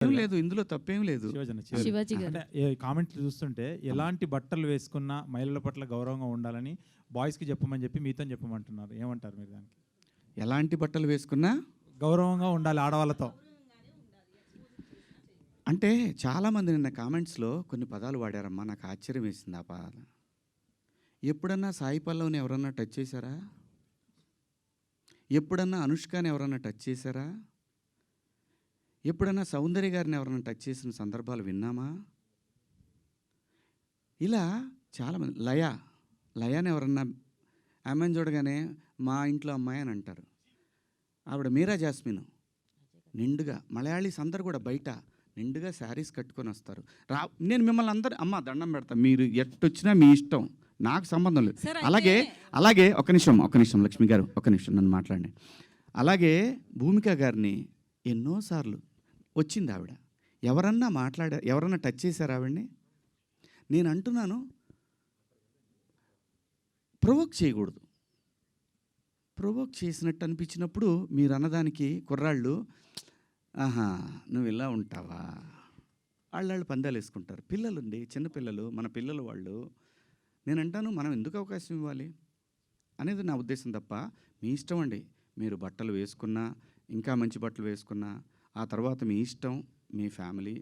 ఏం లేదు, ఇందులో తప్పేం లేదు. శివాజీ గారు అంటే కామెంట్లు చూస్తుంటే ఎలాంటి బట్టలు వేసుకున్నా మహిళల పట్ల గౌరవంగా ఉండాలని బాయ్స్కి చెప్పమని చెప్పి మీతో చెప్పమంటున్నారు. ఏమంటారు మీరు దానికి? ఎలాంటి బట్టలు వేసుకున్నా గౌరవంగా ఉండాలి ఆడవాళ్ళతో. అంటే చాలామంది నిన్న కామెంట్స్లో కొన్ని పదాలు వాడారమ్మా, నాకు ఆశ్చర్యం వేసింది ఆ పదాలు. ఎప్పుడన్నా సాయి పల్లవిని ఎవరన్నా టచ్ చేశారా? ఎప్పుడన్నా అనుష్కని ఎవరన్నా టచ్ చేశారా? ఎప్పుడన్నా సౌందర్య గారిని ఎవరన్నా టచ్ చేసిన సందర్భాలు విన్నామా? ఇలా చాలామంది లయాని ఎవరన్నా ఆమెను చూడగానే మా ఇంట్లో అమ్మాయి అని అంటారు. ఆవిడ మీరా జాస్మిన్ నిండుగా, మలయాళీస్ అందరు కూడా బయట నిండుగా శారీస్ కట్టుకొని వస్తారు. నేను మిమ్మల్ని అందరు అమ్మ దండం పెడతా, మీరు ఎట్టొచ్చినా మీ ఇష్టం, నాకు సంబంధం లేదు. అలాగే ఒక నిమిషం లక్ష్మి గారు, ఒక నిమిషం నన్ను మాట్లాడండి. అలాగే భూమిక గారిని ఎన్నోసార్లు వచ్చింది ఆవిడ, ఎవరన్నా టచ్ చేశారు ఆవిడ్ని? నేను అంటున్నాను, ప్రొవోక్ చేయకూడదు. ప్రొవోక్ చేసినట్టు అనిపించినప్పుడు మీరు అన్నదానికి కుర్రాళ్ళు ఆహా నువ్వు ఇలా ఉంటావా, వాళ్ళు పందాలు వేసుకుంటారు. పిల్లలుండి చిన్నపిల్లలు, మన పిల్లలు వాళ్ళు. నేను అంటాను, మనం ఎందుకు అవకాశం ఇవ్వాలి అనేది నా ఉద్దేశం తప్ప మీ ఇష్టం అండి. మీరు బట్టలు వేసుకున్నా, ఇంకా మంచి బట్టలు వేసుకున్నా, ఆ తర్వాత మీ ఇష్టం, మీ ఫ్యామిలీ.